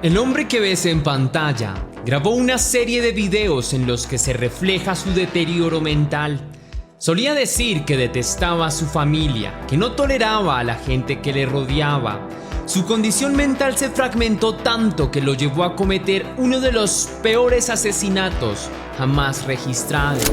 El hombre que ves en pantalla grabó una serie de videos en los que se refleja su deterioro mental. Solía decir que detestaba a su familia, que no toleraba a la gente que le rodeaba. Su condición mental se fragmentó tanto que lo llevó a cometer uno de los peores asesinatos jamás registrados.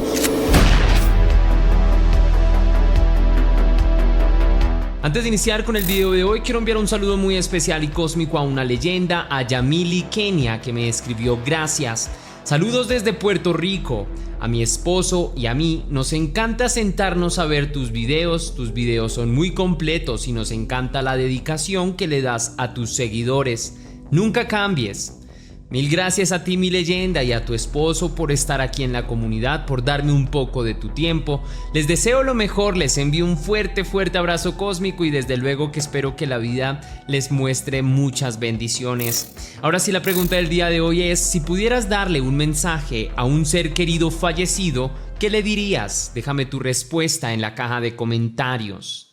Antes de iniciar con el video de hoy, quiero enviar un saludo muy especial y cósmico a una leyenda, a Yamili Kenia, que me escribió gracias. Saludos desde Puerto Rico. A mi esposo y a mí nos encanta sentarnos a ver tus videos son muy completos y nos encanta la dedicación que le das a tus seguidores. Nunca cambies. Mil gracias a ti, mi leyenda, y a tu esposo por estar aquí en la comunidad, por darme un poco de tu tiempo. Les deseo lo mejor, les envío un fuerte abrazo cósmico y desde luego que espero que la vida les muestre muchas bendiciones. Ahora sí, la pregunta del día de hoy es: si pudieras darle un mensaje a un ser querido fallecido, ¿qué le dirías? Déjame tu respuesta en la caja de comentarios.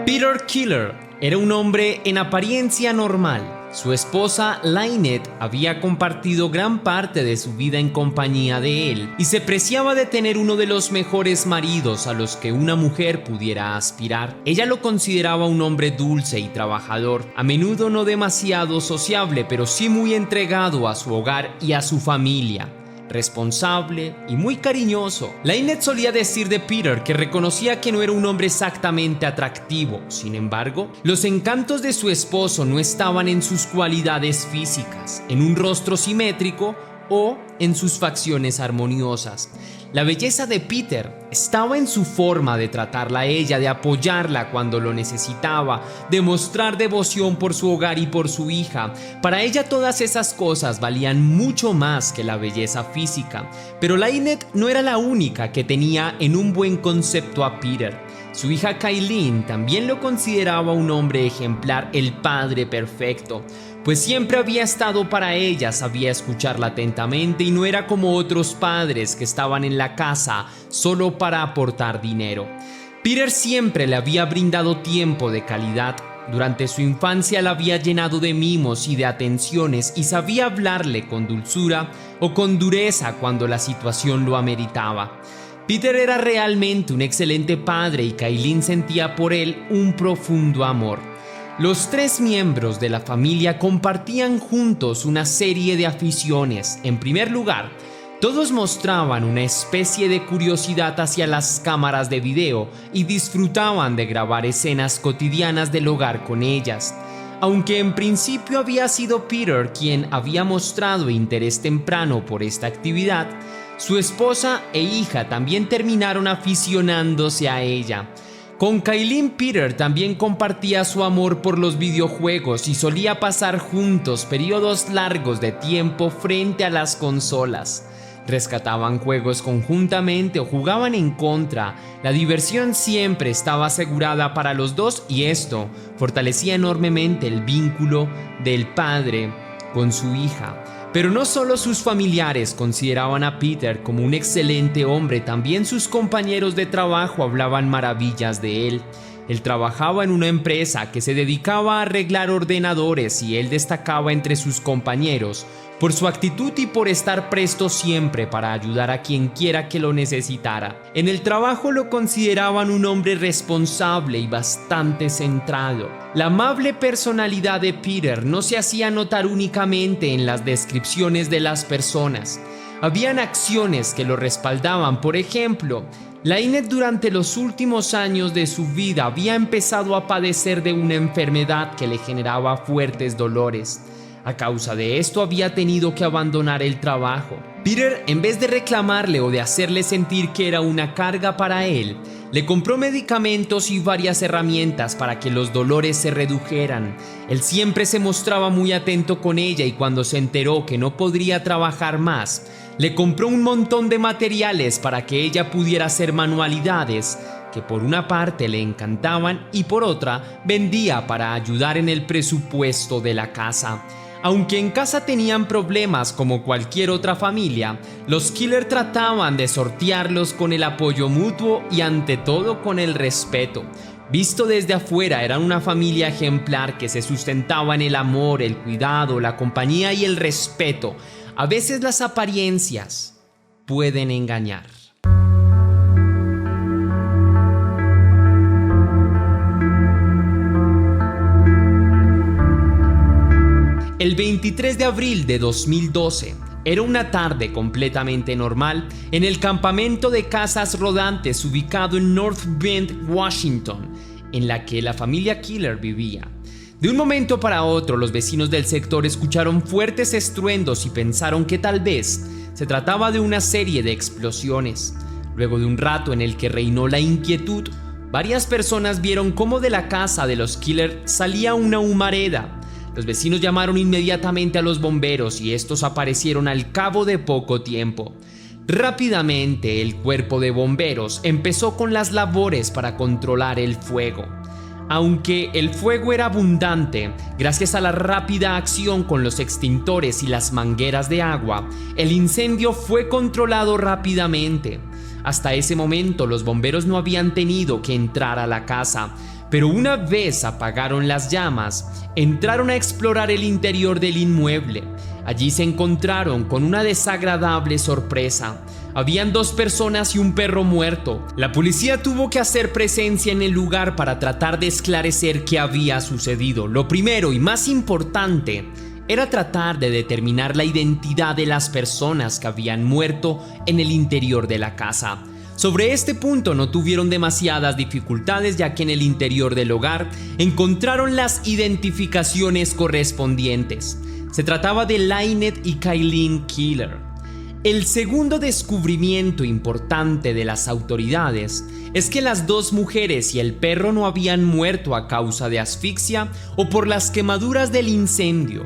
Peter Keeler era un hombre en apariencia normal. Su esposa Lynette había compartido gran parte de su vida en compañía de él y se preciaba de tener uno de los mejores maridos a los que una mujer pudiera aspirar. Ella lo consideraba un hombre dulce y trabajador, a menudo no demasiado sociable, pero sí muy entregado a su hogar y a su familia. Responsable y muy cariñoso. Lynette solía decir de Peter que reconocía que no era un hombre exactamente atractivo. Sin embargo, los encantos de su esposo no estaban en sus cualidades físicas, en un rostro simétrico o en sus facciones armoniosas. La belleza de Peter estaba en su forma de tratarla a ella, de apoyarla cuando lo necesitaba, de mostrar devoción por su hogar y por su hija. Para ella todas esas cosas valían mucho más que la belleza física. Pero Lynette no era la única que tenía en un buen concepto a Peter. Su hija Kaylin también lo consideraba un hombre ejemplar, el padre perfecto, pues siempre había estado para ella, sabía escucharla atentamente y no era como otros padres que estaban en la casa solo para aportar dinero. Peter siempre le había brindado tiempo de calidad. Durante su infancia la había llenado de mimos y de atenciones y sabía hablarle con dulzura o con dureza cuando la situación lo ameritaba. Peter era realmente un excelente padre y Kaylin sentía por él un profundo amor. Los tres miembros de la familia compartían juntos una serie de aficiones. En primer lugar, todos mostraban una especie de curiosidad hacia las cámaras de video y disfrutaban de grabar escenas cotidianas del hogar con ellas. Aunque en principio había sido Peter quien había mostrado interés temprano por esta actividad, su esposa e hija también terminaron aficionándose a ella. Con Kaylin, Peter también compartía su amor por los videojuegos y solía pasar juntos periodos largos de tiempo frente a las consolas. Rescataban juegos conjuntamente o jugaban en contra. La diversión siempre estaba asegurada para los dos y esto fortalecía enormemente el vínculo del padre con su hija. Pero no solo sus familiares consideraban a Peter como un excelente hombre, también sus compañeros de trabajo hablaban maravillas de él. Él trabajaba en una empresa que se dedicaba a arreglar ordenadores y él destacaba entre sus compañeros por su actitud y por estar presto siempre para ayudar a quien quiera que lo necesitara. En el trabajo lo consideraban un hombre responsable y bastante centrado. La amable personalidad de Peter no se hacía notar únicamente en las descripciones de las personas. Habían acciones que lo respaldaban. Por ejemplo, Lynette durante los últimos años de su vida había empezado a padecer de una enfermedad que le generaba fuertes dolores. A causa de esto había tenido que abandonar el trabajo. Peter, en vez de reclamarle o de hacerle sentir que era una carga para él, le compró medicamentos y varias herramientas para que los dolores se redujeran. Él siempre se mostraba muy atento con ella y cuando se enteró que no podría trabajar más, le compró un montón de materiales para que ella pudiera hacer manualidades que por una parte le encantaban y por otra vendía para ayudar en el presupuesto de la casa. Aunque en casa tenían problemas como cualquier otra familia, los Killer trataban de sortearlos con el apoyo mutuo y ante todo con el respeto. Visto desde afuera, eran una familia ejemplar que se sustentaba en el amor, el cuidado, la compañía y el respeto. A veces las apariencias pueden engañar. El 23 de abril de 2012 era una tarde completamente normal en el campamento de casas rodantes ubicado en North Bend, Washington, en la que la familia Killer vivía. De un momento para otro, los vecinos del sector escucharon fuertes estruendos y pensaron que tal vez se trataba de una serie de explosiones. Luego de un rato en el que reinó la inquietud, varias personas vieron cómo de la casa de los Killer salía una humareda. Los vecinos llamaron inmediatamente a los bomberos y estos aparecieron al cabo de poco tiempo. Rápidamente el cuerpo de bomberos empezó con las labores para controlar el fuego. Aunque el fuego era abundante, gracias a la rápida acción con los extintores y las mangueras de agua, el incendio fue controlado rápidamente. Hasta ese momento los bomberos no habían tenido que entrar a la casa, pero una vez apagaron las llamas, entraron a explorar el interior del inmueble. Allí se encontraron con una desagradable sorpresa. Habían 2 personas y un perro muerto. La policía tuvo que hacer presencia en el lugar para tratar de esclarecer qué había sucedido. Lo primero y más importante era tratar de determinar la identidad de las personas que habían muerto en el interior de la casa. Sobre este punto no tuvieron demasiadas dificultades, ya que en el interior del hogar encontraron las identificaciones correspondientes. Se trataba de Lynette y Kaylin Killer. El segundo descubrimiento importante de las autoridades es que las 2 mujeres y el perro no habían muerto a causa de asfixia o por las quemaduras del incendio.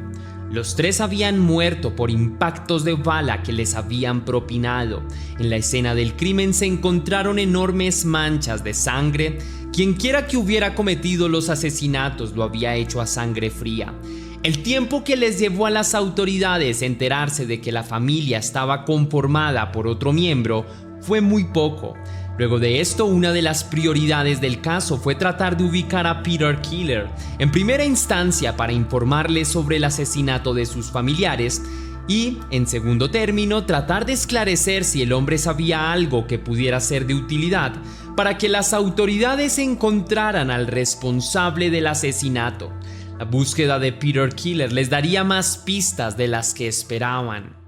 Los 3 habían muerto por impactos de bala que les habían propinado. En la escena del crimen se encontraron enormes manchas de sangre. Quienquiera que hubiera cometido los asesinatos lo había hecho a sangre fría. El tiempo que les llevó a las autoridades enterarse de que la familia estaba conformada por otro miembro fue muy poco. Luego de esto, una de las prioridades del caso fue tratar de ubicar a Peter Killer, en primera instancia para informarles sobre el asesinato de sus familiares y, en segundo término, tratar de esclarecer si el hombre sabía algo que pudiera ser de utilidad para que las autoridades encontraran al responsable del asesinato. La búsqueda de Peter Killer les daría más pistas de las que esperaban.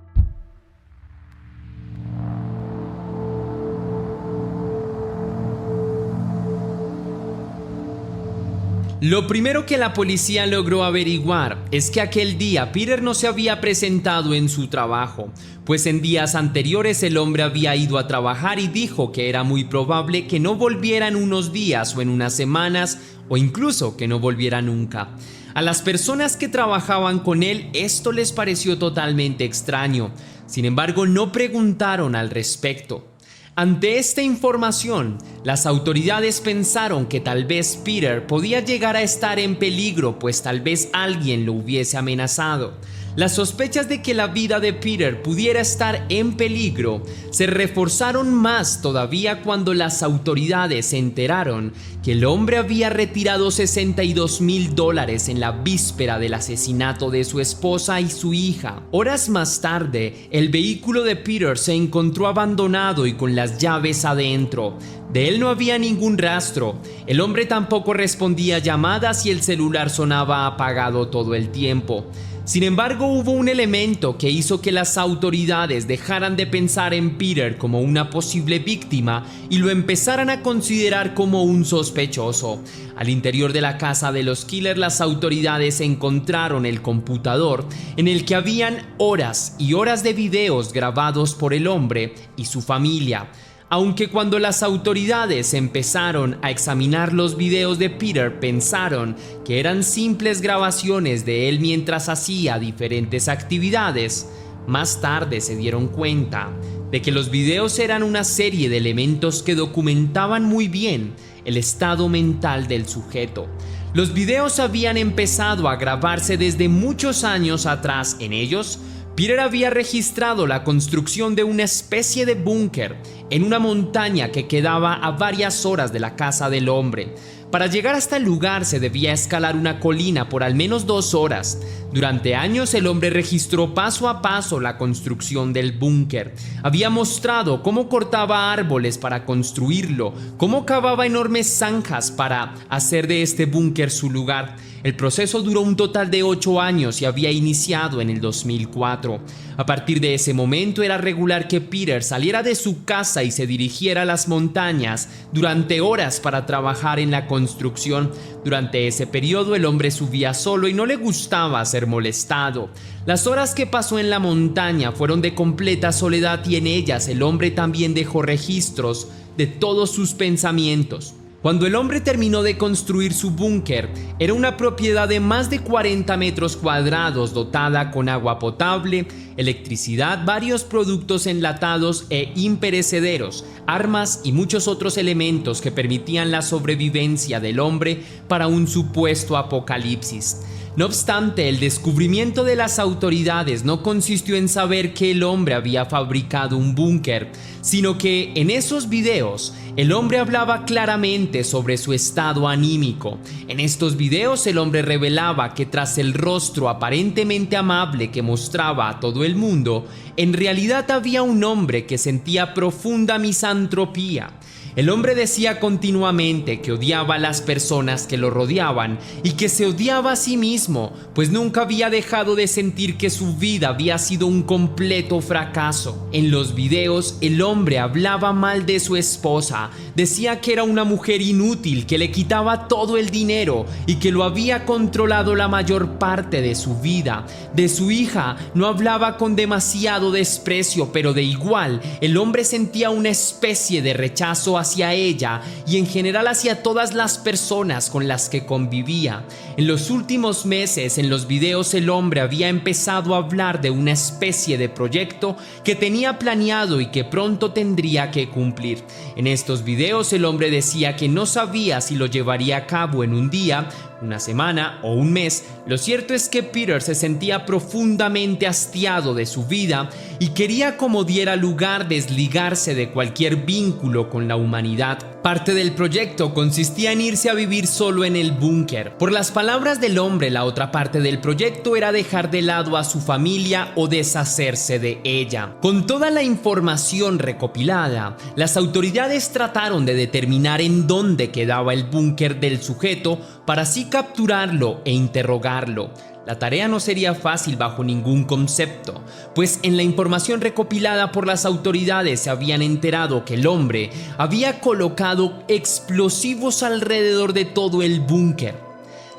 Lo primero que la policía logró averiguar es que aquel día Peter no se había presentado en su trabajo, pues en días anteriores el hombre había ido a trabajar y dijo que era muy probable que no volviera en unos días o en unas semanas o incluso que no volviera nunca. A las personas que trabajaban con él esto les pareció totalmente extraño, sin embargo no preguntaron al respecto. Ante esta información, las autoridades pensaron que tal vez Peter podía llegar a estar en peligro, pues tal vez alguien lo hubiese amenazado. Las sospechas de que la vida de Peter pudiera estar en peligro se reforzaron más todavía cuando las autoridades se enteraron que el hombre había retirado $62,000 en la víspera del asesinato de su esposa y su hija. Horas más tarde, el vehículo de Peter se encontró abandonado y con las llaves adentro. De él no había ningún rastro. El hombre tampoco respondía llamadas y el celular sonaba apagado todo el tiempo. Sin embargo, hubo un elemento que hizo que las autoridades dejaran de pensar en Peter como una posible víctima y lo empezaran a considerar como un sospechoso. Al interior de la casa de los Killer, las autoridades encontraron el computador en el que habían horas y horas de videos grabados por el hombre y su familia. Aunque cuando las autoridades empezaron a examinar los videos de Peter pensaron que eran simples grabaciones de él mientras hacía diferentes actividades, más tarde se dieron cuenta de que los videos eran una serie de elementos que documentaban muy bien el estado mental del sujeto. Los videos habían empezado a grabarse desde muchos años atrás. En ellos, Peter había registrado la construcción de una especie de búnker en una montaña que quedaba a varias horas de la casa del hombre. Para llegar hasta el lugar se debía escalar una colina por al menos 2 horas. Durante años el hombre registró paso a paso la construcción del búnker. Había mostrado cómo cortaba árboles para construirlo, cómo cavaba enormes zanjas para hacer de este búnker su lugar. El proceso duró un total de 8 años y había iniciado en el 2004. A partir de ese momento era regular que Peter saliera de su casa y se dirigiera a las montañas durante horas para trabajar en la construcción. Durante ese periodo el hombre subía solo y no le gustaba ser molestado. Las horas que pasó en la montaña fueron de completa soledad y en ellas el hombre también dejó registros de todos sus pensamientos. Cuando el hombre terminó de construir su búnker, era una propiedad de más de 40 metros cuadrados dotada con agua potable, electricidad, varios productos enlatados e imperecederos, armas y muchos otros elementos que permitían la sobrevivencia del hombre para un supuesto apocalipsis. No obstante, el descubrimiento de las autoridades no consistió en saber que el hombre había fabricado un búnker, sino que en esos videos el hombre hablaba claramente sobre su estado anímico. En estos videos el hombre revelaba que tras el rostro aparentemente amable que mostraba a todo el mundo, en realidad había un hombre que sentía profunda misantropía. El hombre decía continuamente que odiaba a las personas que lo rodeaban y que se odiaba a sí mismo, pues nunca había dejado de sentir que su vida había sido un completo fracaso. En los videos, el hombre hablaba mal de su esposa, decía que era una mujer inútil, que le quitaba todo el dinero y que lo había controlado la mayor parte de su vida. De su hija no hablaba con demasiado desprecio, pero de igual, el hombre sentía una especie de rechazo hacia ella y en general hacia todas las personas con las que convivía. En los últimos meses, en los videos, el hombre había empezado a hablar de una especie de proyecto que tenía planeado y que pronto tendría que cumplir. En estos videos, el hombre decía que no sabía si lo llevaría a cabo en un día, una semana o un mes. Lo cierto es que Peter se sentía profundamente hastiado de su vida y quería, como diera lugar, desligarse de cualquier vínculo con la humanidad. Parte del proyecto consistía en irse a vivir solo en el búnker. Por las palabras del hombre, la otra parte del proyecto era dejar de lado a su familia o deshacerse de ella. Con toda la información recopilada, las autoridades trataron de determinar en dónde quedaba el búnker del sujeto para así capturarlo e interrogarlo. La tarea no sería fácil bajo ningún concepto, pues en la información recopilada por las autoridades se habían enterado que el hombre había colocado explosivos alrededor de todo el búnker.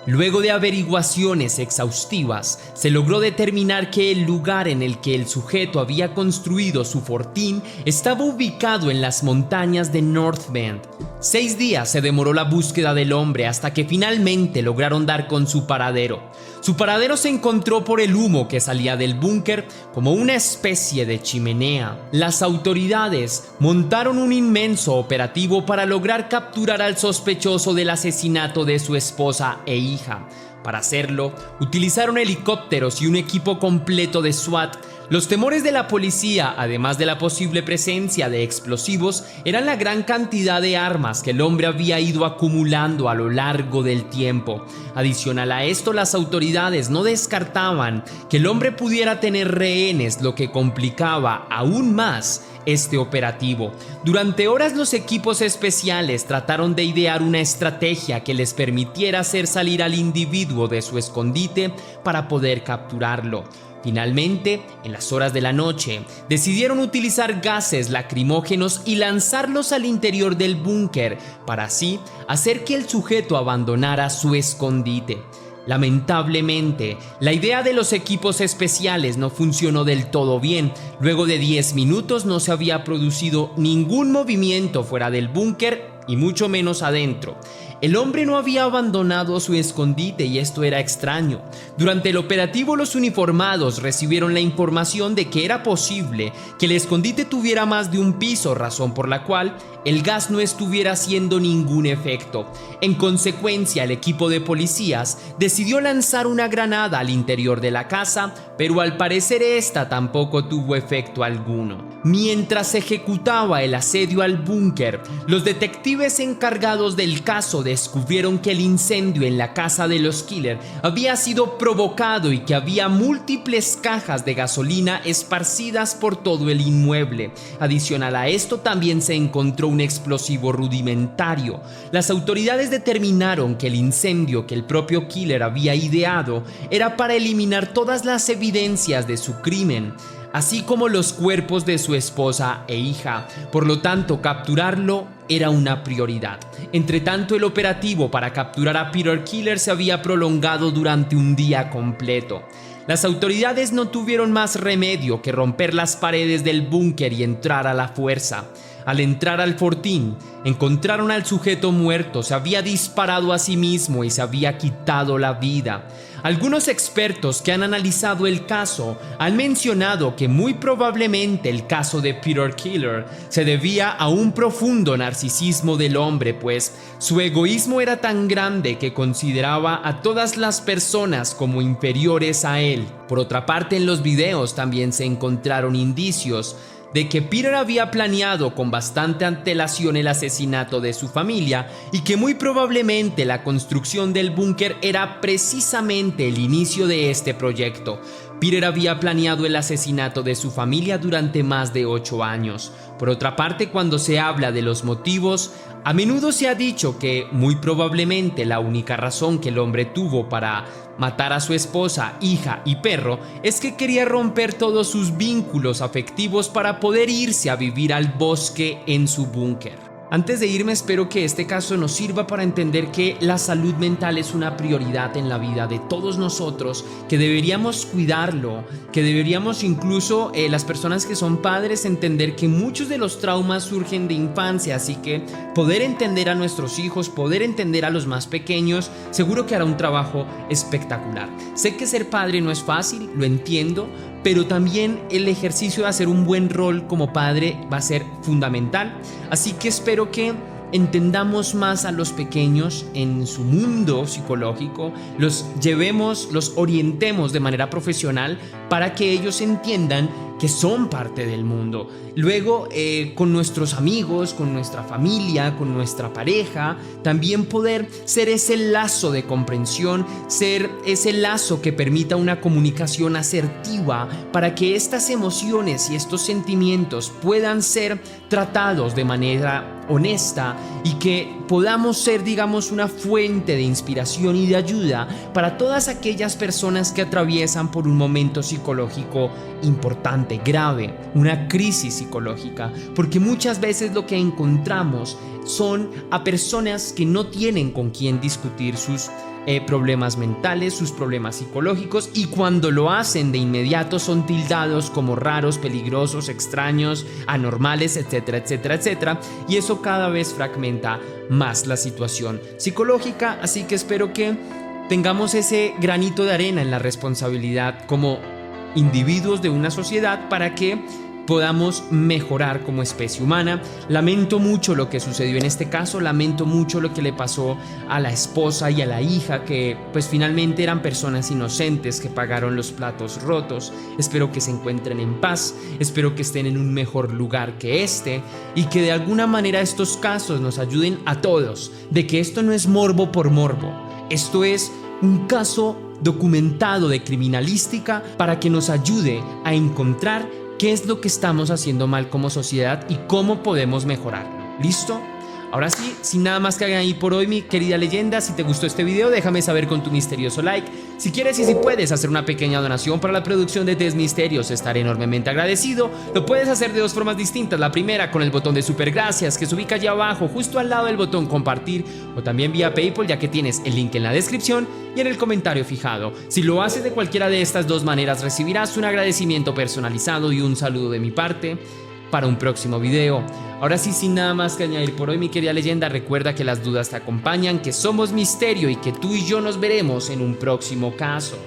Luego de averiguaciones exhaustivas, se logró determinar que el lugar en el que el sujeto había construido su fortín estaba ubicado en las montañas de North Bend. 6 días se demoró la búsqueda del hombre hasta que finalmente lograron dar con su paradero. Su paradero se encontró por el humo que salía del búnker como una especie de chimenea. Las autoridades montaron un inmenso operativo para lograr capturar al sospechoso del asesinato de su esposa e hija. Para hacerlo, utilizaron helicópteros y un equipo completo de SWAT. Los temores de la policía, además de la posible presencia de explosivos, eran la gran cantidad de armas que el hombre había ido acumulando a lo largo del tiempo. Adicional a esto, las autoridades no descartaban que el hombre pudiera tener rehenes, lo que complicaba aún más este operativo. Durante horas los equipos especiales trataron de idear una estrategia que les permitiera hacer salir al individuo de su escondite para poder capturarlo. Finalmente, en las horas de la noche, decidieron utilizar gases lacrimógenos y lanzarlos al interior del búnker para así hacer que el sujeto abandonara su escondite. Lamentablemente, la idea de los equipos especiales no funcionó del todo bien. Luego de 10 minutos no se había producido ningún movimiento fuera del búnker y mucho menos adentro. El hombre no había abandonado su escondite y esto era extraño. Durante el operativo, los uniformados recibieron la información de que era posible que el escondite tuviera más de un piso, razón por la cual el gas no estuviera haciendo ningún efecto. En consecuencia, el equipo de policías decidió lanzar una granada al interior de la casa, pero al parecer esta tampoco tuvo efecto alguno. Mientras se ejecutaba el asedio al búnker, los detectives encargados del caso descubrieron que el incendio en la casa de los Killer había sido provocado y que había múltiples cajas de gasolina esparcidas por todo el inmueble. Adicional a esto, también se encontró un explosivo rudimentario. Las autoridades determinaron que el incendio que el propio Killer había ideado era para eliminar todas las evidencias de su crimen, así como los cuerpos de su esposa e hija. Por lo tanto, capturarlo era una prioridad. Entre tanto, el operativo para capturar a Peter Killer se había prolongado durante un día completo. Las autoridades no tuvieron más remedio que romper las paredes del búnker y entrar a la fuerza. Al entrar al fortín, encontraron al sujeto muerto, se había disparado a sí mismo y se había quitado la vida. Algunos expertos que han analizado el caso han mencionado que muy probablemente el caso de Peter Killer se debía a un profundo narcisismo del hombre, pues su egoísmo era tan grande que consideraba a todas las personas como inferiores a él. Por otra parte, en los videos también se encontraron indicios de que Peter había planeado con bastante antelación el asesinato de su familia y que muy probablemente la construcción del búnker era precisamente el inicio de este proyecto. Peter había planeado el asesinato de su familia durante más de 8 años. Por otra parte, cuando se habla de los motivos, a menudo se ha dicho que muy probablemente la única razón que el hombre tuvo para matar a su esposa, hija y perro es que quería romper todos sus vínculos afectivos para poder irse a vivir al bosque en su búnker. Antes de irme, espero que este caso nos sirva para entender que la salud mental es una prioridad en la vida de todos nosotros, que deberíamos cuidarlo, que deberíamos incluso las personas que son padres entender que muchos de los traumas surgen de infancia, así que poder entender a nuestros hijos, poder entender a los más pequeños, seguro que hará un trabajo espectacular. Sé que ser padre no es fácil, lo entiendo, pero también el ejercicio de hacer un buen rol como padre va a ser fundamental. Así que espero que entendamos más a los pequeños en su mundo psicológico, los llevemos, los orientemos de manera profesional para que ellos entiendan que son parte del mundo. Luego, con nuestros amigos, con nuestra familia, con nuestra pareja, también poder ser ese lazo de comprensión, ser ese lazo que permita una comunicación asertiva para que estas emociones y estos sentimientos puedan ser tratados de manera honesta y que podamos ser, digamos, una fuente de inspiración y de ayuda para todas aquellas personas que atraviesan por un momento psicológico importante, grave, una crisis psicológica, porque muchas veces lo que encontramos son a personas que no tienen con quién discutir sus problemas mentales, sus problemas psicológicos, y cuando lo hacen de inmediato son tildados como raros, peligrosos, extraños, anormales, etcétera, etcétera, etcétera, y eso cada vez fragmenta más la situación psicológica. Así que espero que tengamos ese granito de arena en la responsabilidad como individuos de una sociedad para que podamos mejorar como especie humana. Lamento mucho lo que sucedió en este caso, lamento mucho lo que le pasó a la esposa y a la hija, que pues finalmente eran personas inocentes que pagaron los platos rotos. Espero que se encuentren en paz, espero que estén en un mejor lugar que este y que de alguna manera estos casos nos ayuden a todos, de que esto no es morbo por morbo, esto es un caso documentado de criminalística para que nos ayude a encontrar qué es lo que estamos haciendo mal como sociedad y cómo podemos mejorarlo. ¿Listo? Ahora sí, sin nada más que hagan ahí por hoy, mi querida leyenda, si te gustó este video, déjame saber con tu misterioso like. Si quieres y si puedes hacer una pequeña donación para la producción de Test Misterios, estaré enormemente agradecido. Lo puedes hacer de dos formas distintas. La primera, con el botón de super gracias que se ubica allá abajo, justo al lado del botón compartir, o también vía PayPal, ya que tienes el link en la descripción y en el comentario fijado. Si lo haces de cualquiera de estas dos maneras, recibirás un agradecimiento personalizado y un saludo de mi parte para un próximo video. Ahora sí, sin nada más que añadir por hoy, mi querida leyenda, recuerda que las dudas te acompañan, que somos misterio y que tú y yo nos veremos en un próximo caso.